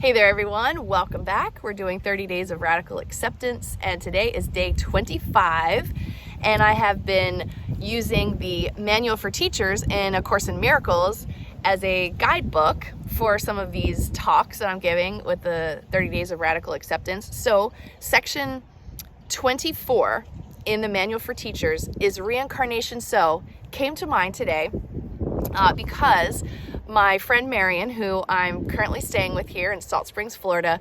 Hey there everyone, welcome back. We're doing 30 days of radical acceptance and today is day 25 and I have been using the manual for teachers in A Course in Miracles as a guidebook for some of these talks that I'm giving with the 30 days of radical acceptance. So section 24 in the manual for teachers is reincarnation so came to mind today because my friend Marion, who I'm currently staying with here in Salt Springs, Florida,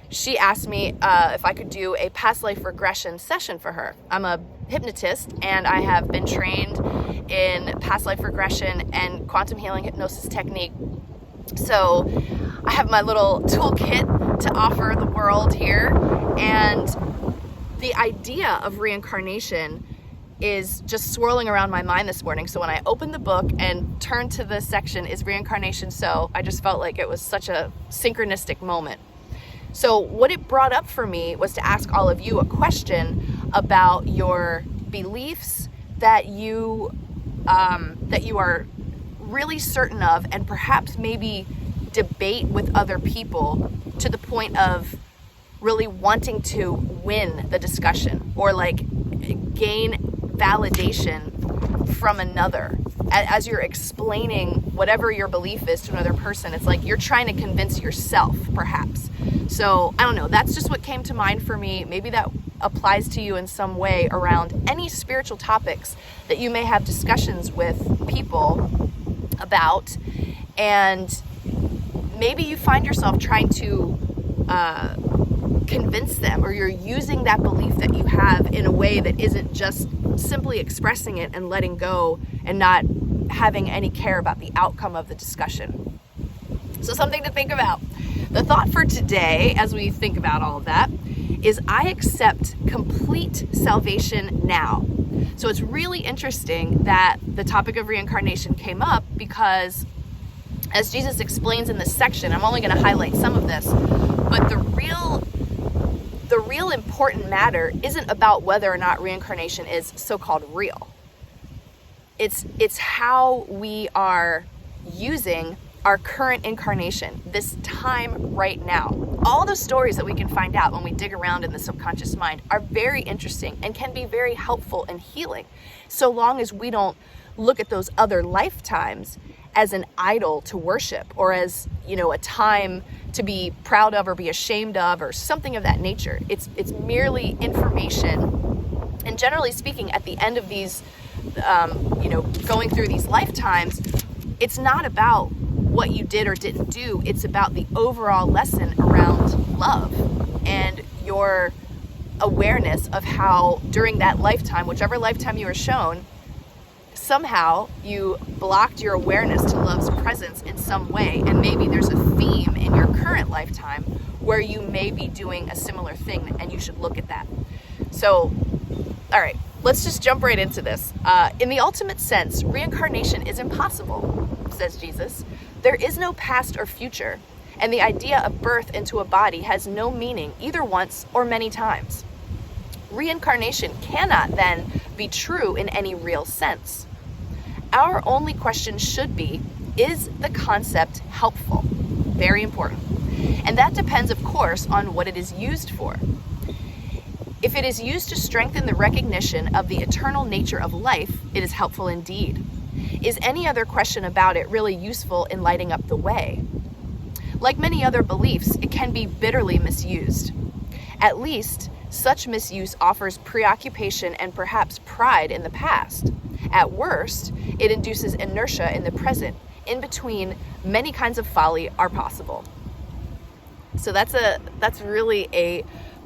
she asked me if I could do a past life regression session for her. I'm a hypnotist and I have been trained in past life regression and quantum healing hypnosis technique. So I have my little toolkit to offer the world here, and the idea of reincarnation is just swirling around my mind this morning. So when I opened the book and turned to the section, is reincarnation so, I just felt like it was such a synchronistic moment. So what it brought up for me was to ask all of you a question about your beliefs that you are really certain of, and perhaps maybe debate with other people to the point of really wanting to win the discussion or like gain validation from another. As you're explaining whatever your belief is to another person, it's like you're trying to convince yourself, perhaps. So I don't know, that's just what came to mind for me. Maybe that applies to you in some way around any spiritual topics that you may have discussions with people about, and maybe you find yourself trying to convince them, or you're using that belief that you have in a way that isn't just simply expressing it and letting go and not having any care about the outcome of the discussion. So something to think about. The thought for today, as we think about all of that, is I accept complete salvation now. So it's really interesting that the topic of reincarnation came up because, as Jesus explains in this section, I'm only going to highlight some of this, but the real important matter isn't about whether or not reincarnation is so-called real. It's how we are using our current incarnation, this time right now. All the stories that we can find out when we dig around in the subconscious mind are very interesting and can be very helpful and healing, so long as we don't look at those other lifetimes as an idol to worship, or as, a time to be proud of or be ashamed of, or something of that nature. It's merely information. And generally speaking, at the end of these, going through these lifetimes, it's not about what you did or didn't do. It's about the overall lesson around love and your awareness of how during that lifetime, whichever lifetime you were shown, somehow you blocked your awareness to love's presence in some way, and maybe there's a theme in your current lifetime where you may be doing a similar thing, and you should look at that. So, all right, let's just jump right into this. In the ultimate sense, reincarnation is impossible, says Jesus. There is no past or future, and the idea of birth into a body has no meaning either once or many times. Reincarnation cannot then be true in any real sense. Our only question should be, is the concept helpful? Very important. And that depends, of course, on what it is used for. If it is used to strengthen the recognition of the eternal nature of life, it is helpful indeed. Is any other question about it really useful in lighting up the way? Like many other beliefs, it can be bitterly misused. At least, such misuse offers preoccupation and perhaps pride in the past. At worst, it induces inertia in the present. In between, many kinds of folly are possible. So that's really a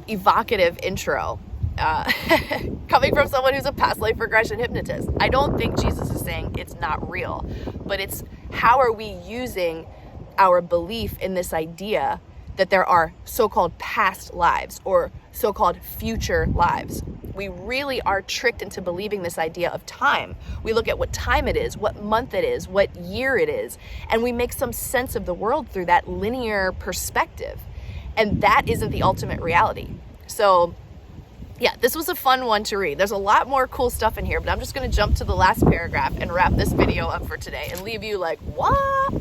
evocative intro, coming from someone who's a past life regression hypnotist. I don't think Jesus is saying it's not real, but it's how are we using our belief in this idea that there are so-called past lives or so-called future lives. We really are tricked into believing this idea of time. We look at what time it is, what month it is, what year it is, and we make some sense of the world through that linear perspective. And that isn't the ultimate reality. So yeah, this was a fun one to read. There's a lot more cool stuff in here, but I'm just going to jump to the last paragraph and wrap this video up for today and leave you like, what?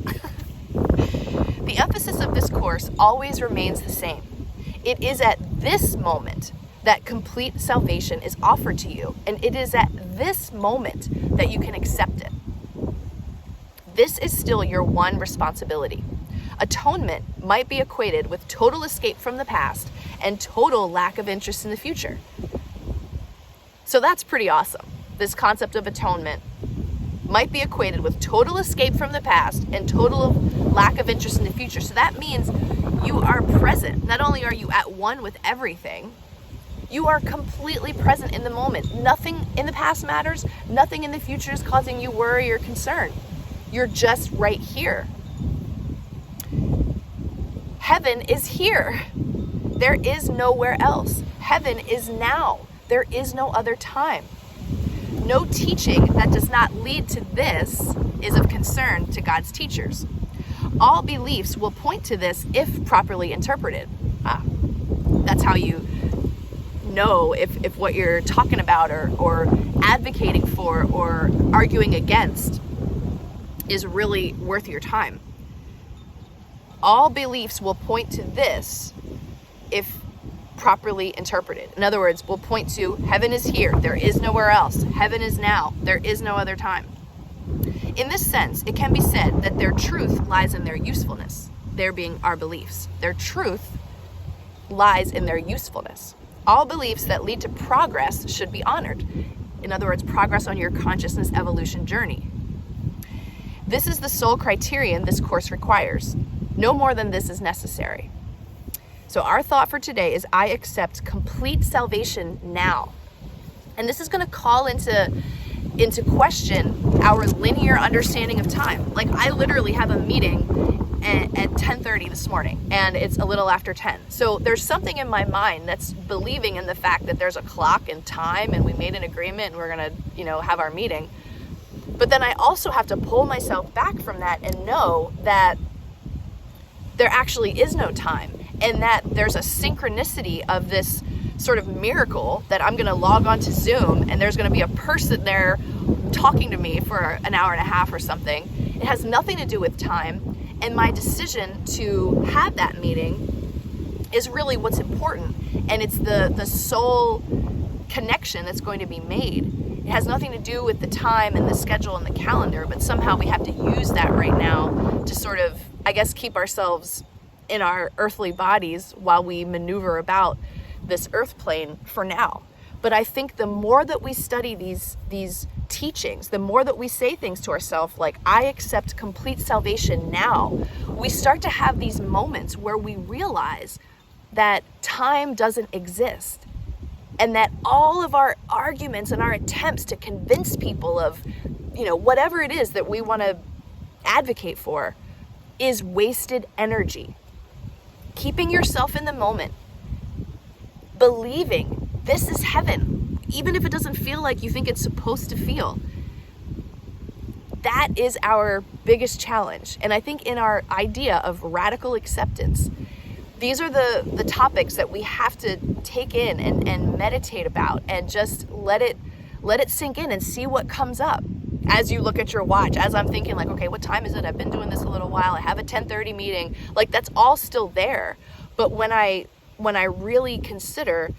The emphasis of this course source always remains the same. It is at this moment that complete salvation is offered to you, and it is at this moment that you can accept it. This is still your one responsibility. Atonement might be equated with total escape from the past and total lack of interest in the future. So that's pretty awesome. This concept of atonement might be equated with total escape from the past and total lack of interest in the future. So that means you are present. Not only are you at one with everything, you are completely present in the moment. Nothing in the past matters. Nothing in the future is causing you worry or concern. You're just right here. Heaven is here. There is nowhere else. Heaven is now. There is no other time. No teaching that does not lead to this is of concern to God's teachers. All beliefs will point to this if properly interpreted. That's how you know if what you're talking about or advocating for or arguing against is really worth your time. All beliefs will point to this if properly interpreted. In other words, will point to heaven is here, there is nowhere else. Heaven is now, there is no other time. In this sense, it can be said that their truth lies in their usefulness, there being our beliefs. Their truth lies in their usefulness. All beliefs that lead to progress should be honored. In other words, progress on your consciousness evolution journey. This is the sole criterion this course requires. No more than this is necessary. So our thought for today is I accept complete salvation now. And this is going to call into question our linear understanding of time. Like I literally have a meeting at 10:30 this morning and it's a little after 10. So there's something in my mind that's believing in the fact that there's a clock and time and we made an agreement and we're going to, have our meeting. But then I also have to pull myself back from that and know that there actually is no time and that there's a synchronicity of this sort of miracle that I'm going to log on to Zoom and there's going to be a person there talking to me for an hour and a half or something. It has nothing to do with time, and my decision to have that meeting is really what's important, and it's the soul connection that's going to be made. It has nothing to do with the time and the schedule and the calendar, but somehow we have to use that right now to sort of, I guess, keep ourselves in our earthly bodies while we maneuver about this earth plane for now. But I think the more that we study these teachings, the more that we say things to ourselves like, I accept complete salvation now, we start to have these moments where we realize that time doesn't exist and that all of our arguments and our attempts to convince people of, whatever it is that we want to advocate for is wasted energy. Keeping yourself in the moment, believing this is heaven, even if it doesn't feel like you think it's supposed to feel. That is our biggest challenge. And I think in our idea of radical acceptance, these are the topics that we have to take in and meditate about and just let it sink in and see what comes up. As you look at your watch, as I'm thinking like, okay, what time is it? I've been doing this a little while. I have a 10:30 meeting. Like that's all still there. But when I really consider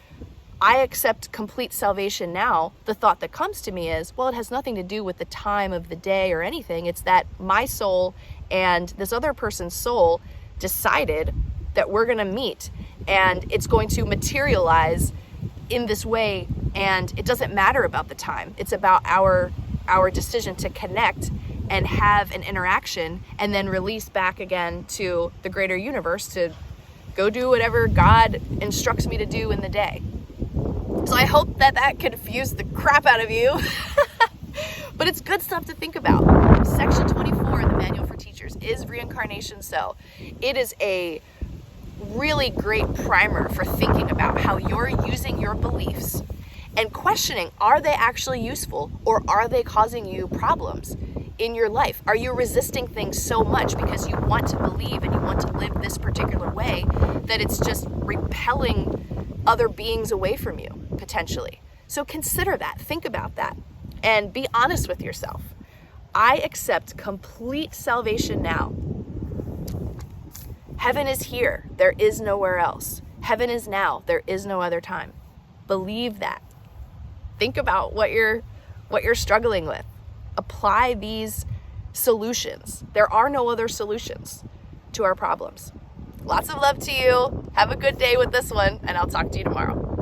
I accept complete salvation now, the thought that comes to me is, well, it has nothing to do with the time of the day or anything. It's that my soul and this other person's soul decided that we're going to meet and it's going to materialize in this way. And it doesn't matter about the time. It's about our decision to connect and have an interaction and then release back again to the greater universe to go do whatever God instructs me to do in the day. So I hope that confused the crap out of you. But it's good stuff to think about. Section 24 in the Manual for Teachers, is reincarnation so? It is a really great primer for thinking about how you're using your beliefs and questioning, are they actually useful or are they causing you problems in your life? Are you resisting things so much because you want to believe and you want to live this particular way that it's just repelling other beings away from you, potentially? So consider that, think about that, and be honest with yourself. I accept complete salvation now. Heaven is here. There is nowhere else. Heaven is now. There is no other time. Believe that. Think about what you're struggling with. Apply these solutions. There are no other solutions to our problems. Lots of love to you. Have a good day with this one, and I'll talk to you tomorrow.